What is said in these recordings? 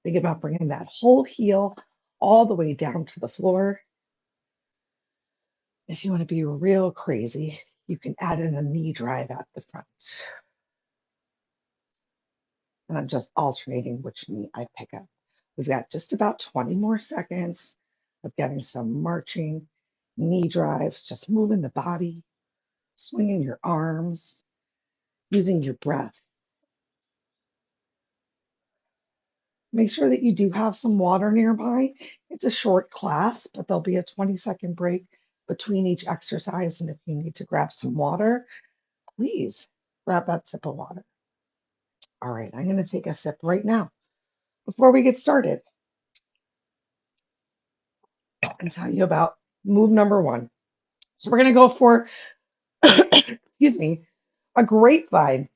Think about bringing that whole heel all the way down to the floor. If you want to be real crazy, you can add in a knee drive at the front. And I'm just alternating which knee I pick up. We've got just about 20 more seconds of getting some marching knee drives, just moving the body, swinging your arms, using your breath. Make sure that you do have some water nearby. It's a short class, but there'll be a 20-second break between each exercise. And if you need to grab some water, please grab that sip of water. All right, I'm going to take a sip right now. Before we get started, and tell you about move number one. So we're going to go for, excuse me, a grapevine.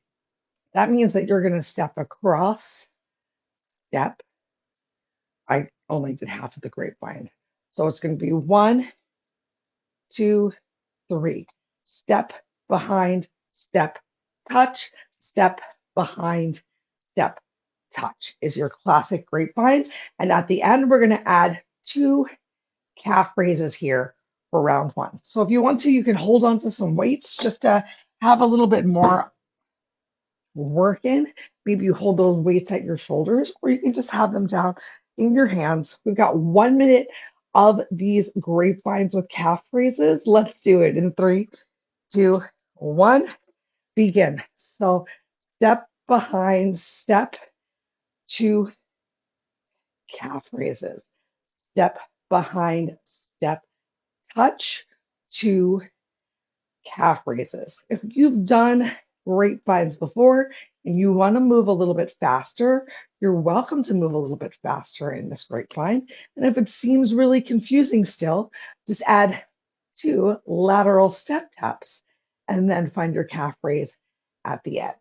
That means that you're going to step across, step. I only did half of the grapevine. So it's going to be 1, 2, 3. Step behind, step, touch, step behind, step, touch is your classic grapevine. And at the end, we're going to add 2 calf raises here for round 1. So if you want to, you can hold on to some weights just to have a little bit more work in. Maybe you hold those weights at your shoulders, or you can just have them down in your hands. We've got 1 minute of these grapevines with calf raises. Let's do it in 3, 2, 1, begin. So step behind, step, 2 calf raises, step behind, step, touch, 2 calf raises. If you've done grapevines before and you want to move a little bit faster, you're welcome to move a little bit faster in this grapevine. And if it seems really confusing still, just add 2 lateral step taps and then find your calf raise at the end.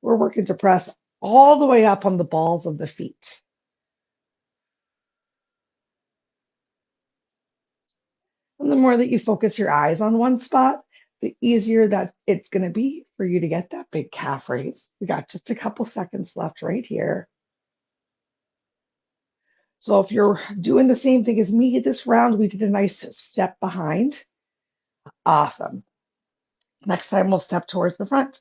We're working to press all the way up on the balls of the feet. And the more that you focus your eyes on one spot, the easier that it's going to be for you to get that big calf raise. We got just a couple seconds left right here. So if you're doing the same thing as me this round, we did a nice step behind. Awesome. Next time we'll step towards the front.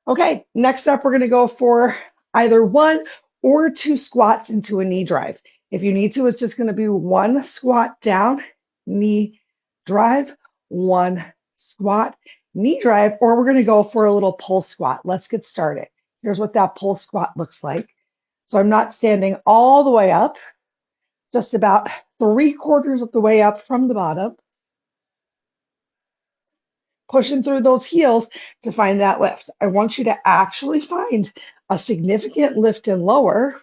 Okay, next up, we're going to go for either 1 or 2 squats into a knee drive. If you need to, it's just going to be 1 squat down, knee drive, 1 squat, knee drive, or we're going to go for a little pulse squat. Let's get started. Here's what that pulse squat looks like. So I'm not standing all the way up, just about 3/4 of the way up from the bottom, pushing through those heels to find that lift. I want you to actually find a significant lift and lower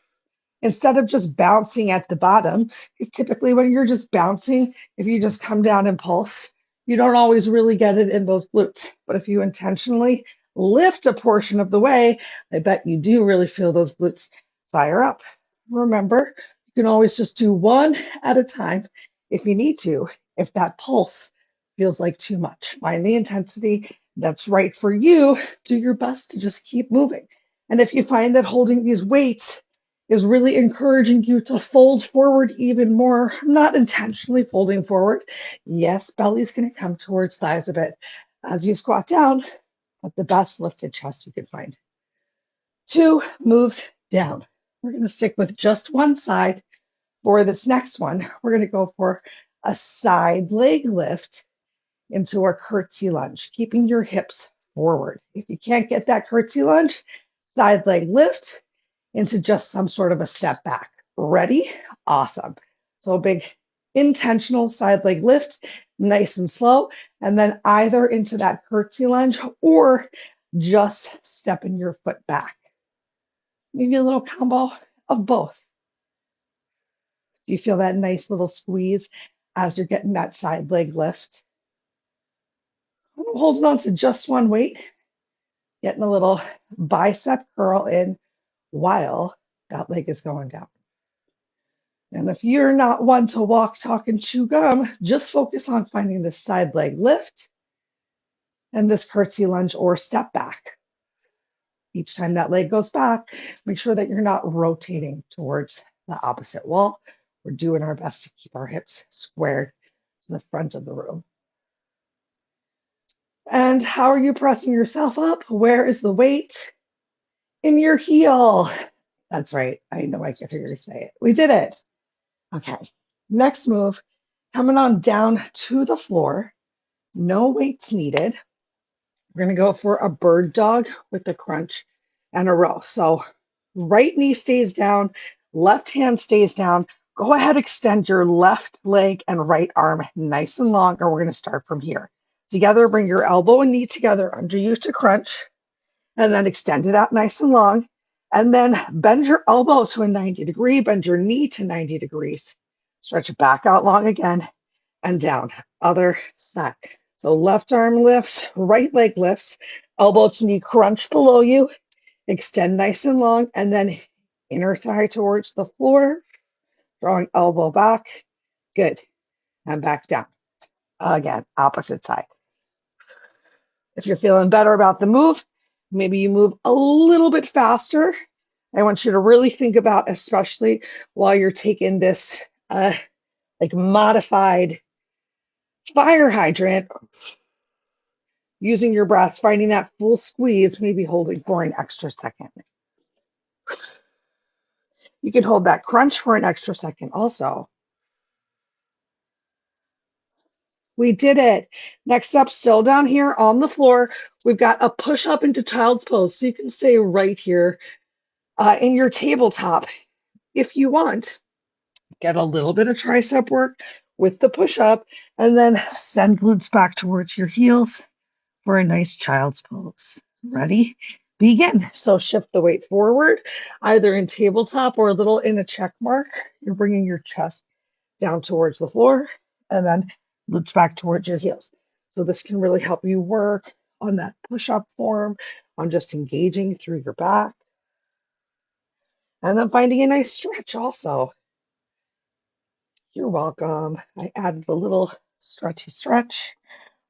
instead of just bouncing at the bottom. Typically, when you're just bouncing, if you just come down and pulse, you don't always really get it in those glutes. But if you intentionally lift a portion of the way, I bet you do really feel those glutes fire up. Remember, you can always just do 1 at a time if you need to, if that pulse feels like too much. Find the intensity that's right for you. Do your best to just keep moving. And if you find that holding these weights is really encouraging you to fold forward even more, not intentionally folding forward. Yes, belly's going to come towards thighs a bit as you squat down, but the best lifted chest you can find. 2 moves down. We're going to stick with just one side. For this next one, we're going to go for a side leg lift into our curtsey lunge, keeping your hips forward. If you can't get that curtsey lunge, side leg lift into just some sort of a step back. Ready? Awesome. So a big intentional side leg lift, nice and slow, and then either into that curtsey lunge or just stepping your foot back. Maybe a little combo of both. Do you feel that nice little squeeze as you're getting that side leg lift? I'm holding on to just one weight, getting a little bicep curl in while that leg is going down. And if you're not one to walk, talk, and chew gum, just focus on finding this side leg lift and this curtsey lunge or step back. Each time that leg goes back, make sure that you're not rotating towards the opposite wall. We're doing our best to keep our hips squared to the front of the room. And how are you pressing yourself up? Where is the weight? In your heel. That's right. I know I can hear you say it. We did it. Okay. Next move, coming on down to the floor. No weights needed. We're going to go for a bird dog with a crunch and a row. So right knee stays down, left hand stays down. Go ahead, extend your left leg and right arm nice and long, and we're going to start from here. Together, bring your elbow and knee together under you to crunch, and then extend it out nice and long. And then bend your elbow to a 90 degree, bend your knee to 90 degrees. Stretch it back out long again and down. Other side. So left arm lifts, right leg lifts, elbow to knee crunch below you, extend nice and long, and then inner thigh towards the floor, drawing elbow back. Good. And back down. Again, opposite side. If you're feeling better about the move, maybe you move a little bit faster. I want you to really think about, especially while you're taking this like modified fire hydrant, using your breath, finding that full squeeze, maybe holding for an extra second. You can hold that crunch for an extra second also. We did it. Next up, still down here on the floor, we've got a push up into child's pose. So you can stay right here in your tabletop if you want. Get a little bit of tricep work with the push up, and then send glutes back towards your heels for a nice child's pose. Ready? Begin. So shift the weight forward, either in tabletop or a little in a check mark. You're bringing your chest down towards the floor, and then glutes back towards your heels. So this can really help you work on that push-up form, on just engaging through your back, and then finding a nice stretch also. You're welcome. I added a little stretchy stretch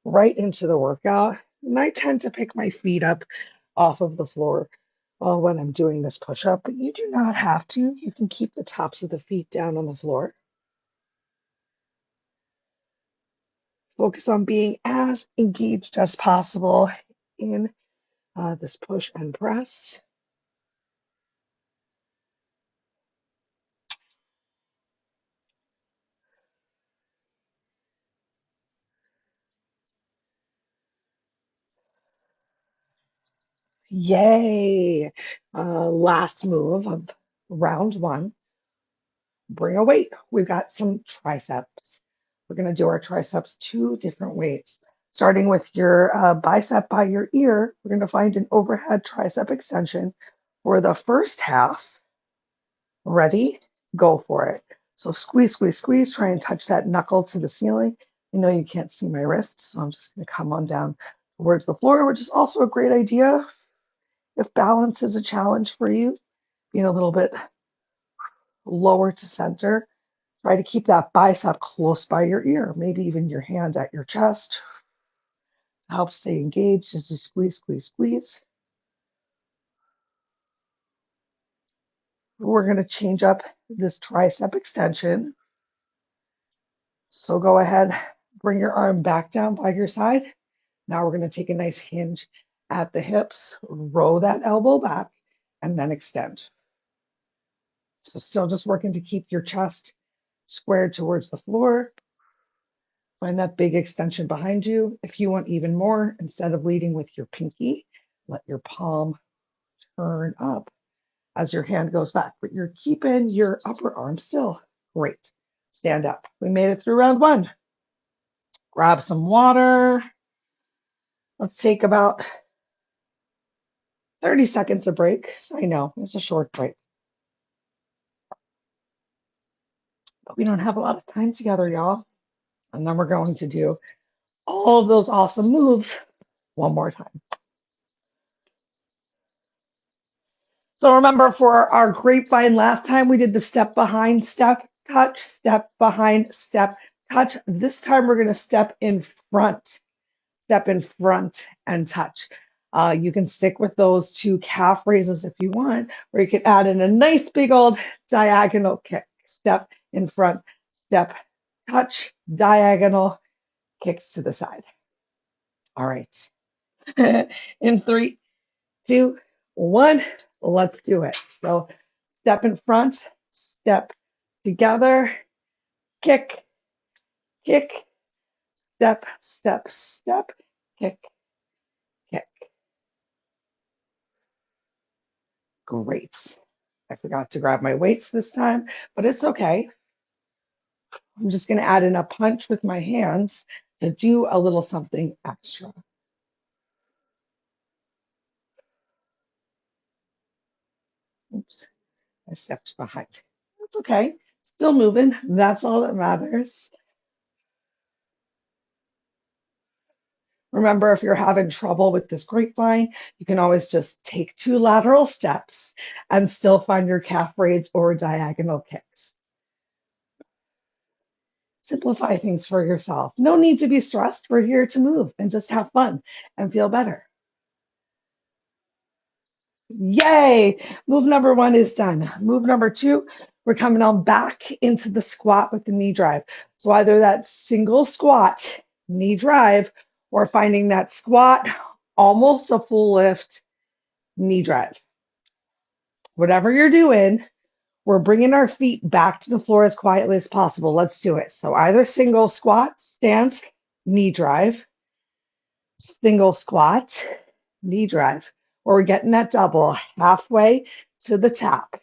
right into the workout. And I tend to pick my feet up off of the floor when I'm doing this push-up, but you do not have to. You can keep the tops of the feet down on the floor. Focus on being as engaged as possible in this push and press. Yay! Last move of round one. Bring a weight. We've got some triceps. We're going to do our triceps two different ways. Starting with your bicep by your ear, we're going to find an overhead tricep extension for the first half. Ready? Go for it. So squeeze, squeeze, squeeze. Try and touch that knuckle to the ceiling. I know you can't see my wrist, so I'm just going to come on down towards the floor, which is also a great idea if balance is a challenge for you, being a little bit lower to center. Try to keep that bicep close by your ear, maybe even your hand at your chest. Help stay engaged as you squeeze, squeeze, squeeze. We're going to change up this tricep extension. So go ahead, bring your arm back down by your side. Now we're going to take a nice hinge at the hips, row that elbow back, and then extend. So still just working to keep your chest squared towards the floor. Find that big extension behind you. If you want even more, instead of leading with your pinky, let your palm turn up as your hand goes back, but you're keeping your upper arm still. Great. Stand up. We made it through round one. Grab some water. Let's take about 30 seconds of break. I know it's a short break, but we don't have a lot of time together, y'all. And then we're going to do all of those awesome moves one more time. So remember, for our grapevine last time, we did the step behind, step, touch, step behind, step, touch. This time we're going to step in front and touch. You can stick with those two calf raises if you want, or you can add in a nice big old diagonal kick. Step in front, step, touch, diagonal, kicks to the side. All right. In 3, 2, 1, let's do it. So step in front, step together, kick, kick, step, step, step, kick, kick. Great. I forgot to grab my weights this time, but it's okay. I'm just going to add in a punch with my hands to do a little something extra. Oops, I stepped behind. That's okay. Still moving. That's all that matters. Remember, if you're having trouble with this grapevine, you can always just take 2 lateral steps and still find your calf raise or diagonal kicks. Simplify things for yourself. No need to be stressed. We're here to move and just have fun and feel better. Yay! Move number 1 is done. Move number 2, we're coming on back into the squat with the knee drive. So either that single squat, knee drive, or finding that squat, almost a full lift, knee drive. Whatever you're doing, we're bringing our feet back to the floor as quietly as possible. Let's do it. So either single squat, stance, knee drive, single squat, knee drive, or we're getting that double halfway to the top,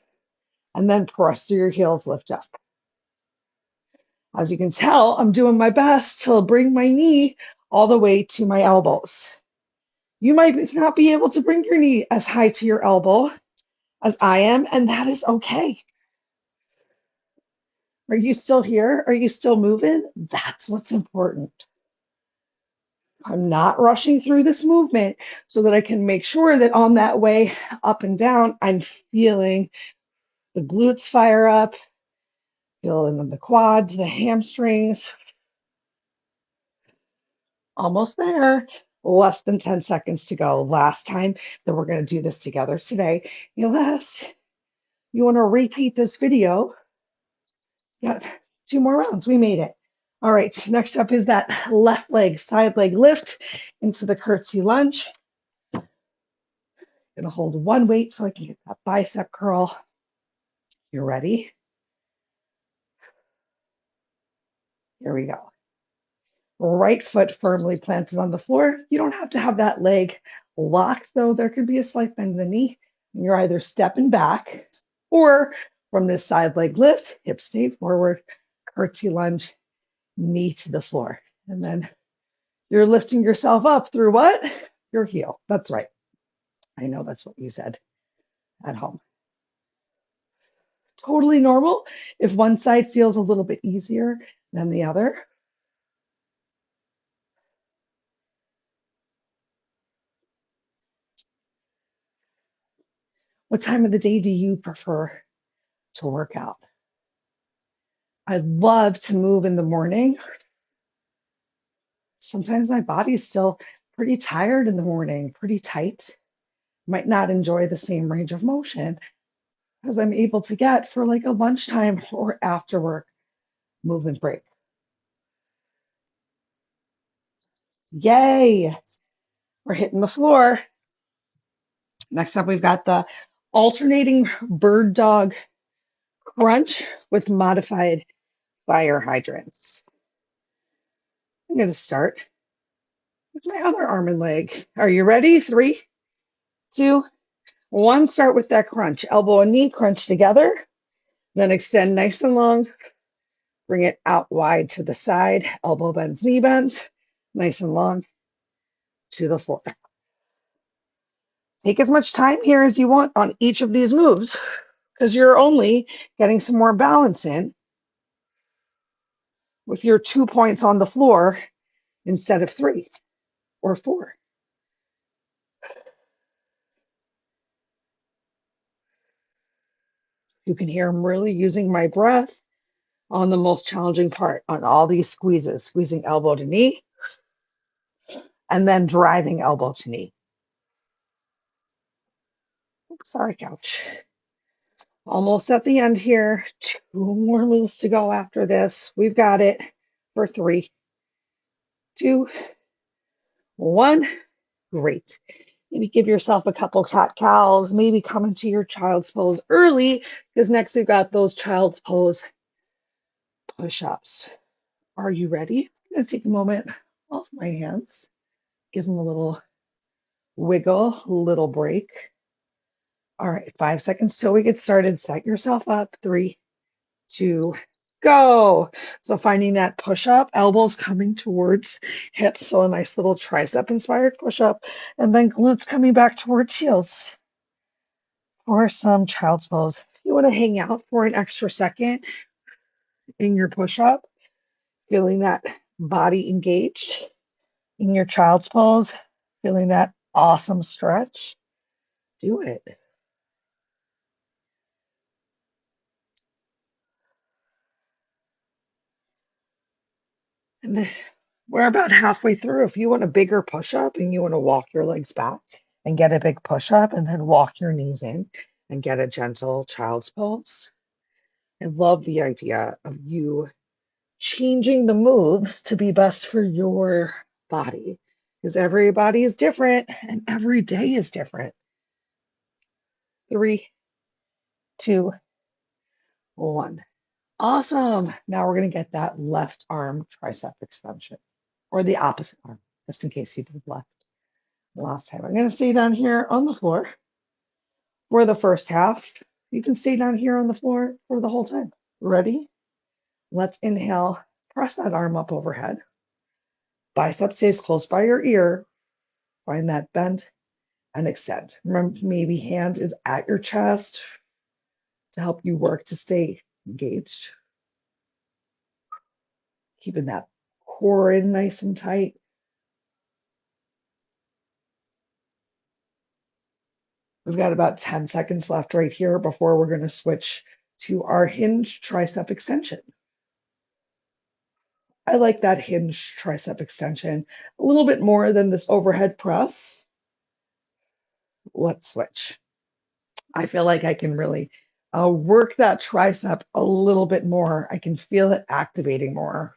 and then press through your heels, lift up. As you can tell, I'm doing my best to bring my knee all the way to my elbows. You might not be able to bring your knee as high to your elbow as I am, and that is okay. Are you still here? Are you still moving? That's what's important. I'm not rushing through this movement so that I can make sure that on that way up and down, I'm feeling the glutes fire up, feeling the quads, the hamstrings. Almost there. Less than 10 seconds to go. Last time that we're going to do this together today. Unless you want to repeat this video, got 2 more rounds. We made it. All right, next up is that left leg, side leg lift into the curtsey lunge. Gonna hold 1 weight so I can get that bicep curl. You ready? Here we go. Right foot firmly planted on the floor. You don't have to have that leg locked, though. There could be a slight bend in the knee. And you're either stepping back or from this side leg lift, hips stay forward, curtsey lunge, knee to the floor. And then you're lifting yourself up through what? Your heel. That's right. I know that's what you said at home. Totally normal if one side feels a little bit easier than the other. What time of the day do you prefer to work out? I love to move in the morning. Sometimes my body's still pretty tired in the morning, pretty tight. Might not enjoy the same range of motion as I'm able to get for like a lunchtime or after work movement break. Yay! We're hitting the floor. Next up, we've got the alternating bird dog crunch with modified fire hydrants. I'm going to start with my other arm and leg. Are you ready? 3, 2, 1. Start with that crunch. Elbow and knee crunch together. Then extend nice and long. Bring it out wide to the side. Elbow bends, knee bends. Nice and long to the floor. Take as much time here as you want on each of these moves because you're only getting some more balance in with your 2 points on the floor instead of 3 or 4. You can hear I'm really using my breath on the most challenging part on all these squeezes, squeezing elbow to knee and then driving elbow to knee. Sorry, couch. Almost at the end here. Two more moves to go after this. We've got it for 3, 2, 1. Great. Maybe give yourself a couple cat cows. Maybe come into your child's pose early because next we've got those child's pose push-ups. Are you ready? I'm going to take a moment off my hands. Give them a little wiggle, little break. All right, 5 seconds till we get started. Set yourself up. 3, 2, go. So finding that push up, elbows coming towards hips. So a nice little tricep inspired push up, and then glutes coming back towards heels for some child's pose. If you want to hang out for an extra second in your push up, feeling that body engaged in your child's pose, feeling that awesome stretch, do it. And we're about halfway through. If you want a bigger push up and you want to walk your legs back and get a big push up and then walk your knees in and get a gentle child's pose. I love the idea of you changing the moves to be best for your body because every body is different and every day is different. 3, 2, 1. Awesome. Now we're going to get that left arm tricep extension or the opposite arm, just in case you did left last time. I'm going to stay down here on the floor for the first half. You can stay down here on the floor for the whole time. Ready? Let's inhale. Press that arm up overhead. Bicep stays close by your ear. Find that bend and extend. Remember, maybe hand is at your chest to help you work to stay engaged. Keeping that core in nice and tight. We've got about 10 seconds left right here before we're going to switch to our hinge tricep extension. I like that hinge tricep extension a little bit more than this overhead press. Let's switch. I feel like I can really work that tricep a little bit more. I can feel it activating more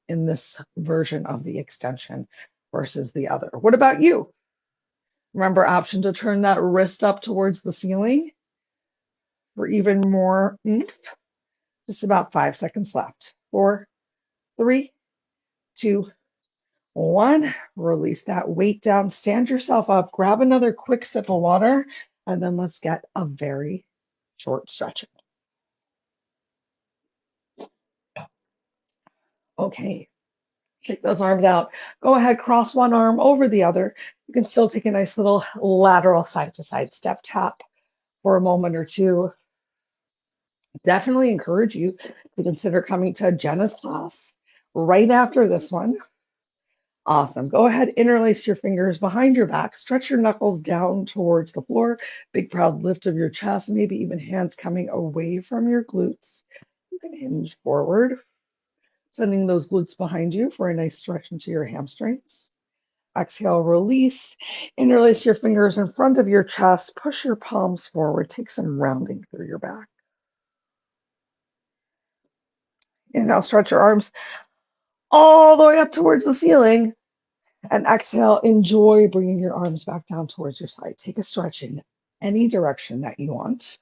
in this version of the extension versus the other. What about you? Remember, option to turn that wrist up towards the ceiling for even more oomph. Just about 5 seconds left. 4, 3, 2, 1. Release that weight down. Stand yourself up. Grab another quick sip of water. And then let's get a very short stretch. Okay. Kick those arms out. Go ahead, cross one arm over the other. You can still take a nice little lateral side to side step tap for a moment or two. Definitely encourage you to consider coming to Jenna's class right after this one. Awesome. Go ahead, interlace your fingers behind your back, stretch your knuckles down towards the floor, big proud lift of your chest, maybe even hands coming away from your glutes. You can hinge forward, sending those glutes behind you for a nice stretch into your hamstrings. Exhale, release, interlace your fingers in front of your chest, push your palms forward, take some rounding through your back. And now stretch your arms all the way up towards the ceiling. And exhale, enjoy bringing your arms back down towards your side. Take a stretch in any direction that you want.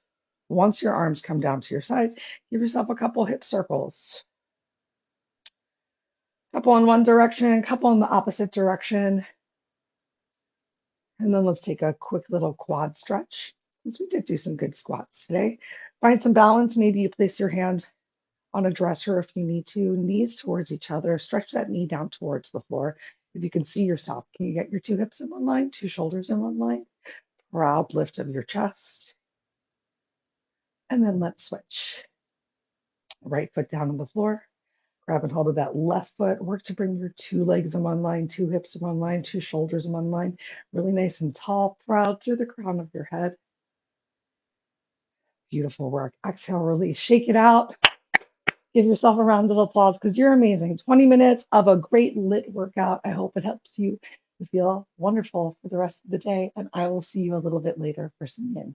Once your arms come down to your sides, give yourself a couple hip circles. Couple in one direction, couple in the opposite direction. And then let's take a quick little quad stretch, since we did do some good squats today. Find some balance. Maybe you place your hand on a dresser if you need to, knees towards each other. Stretch that knee down towards the floor. If you can see yourself, can you get your 2 hips in one line, 2 shoulders in one line? Proud lift of your chest. And then let's switch. Right foot down on the floor. Grab and hold of that left foot. Work to bring your 2 legs in one line, 2 hips in one line, 2 shoulders in one line. Really nice and tall, proud through the crown of your head. Beautiful work. Exhale, release. Shake it out. Give yourself a round of applause because you're amazing. 20 minutes of a great LIIT workout. I hope it helps you You feel wonderful for the rest of the day, and I will see you a little bit later for some yin.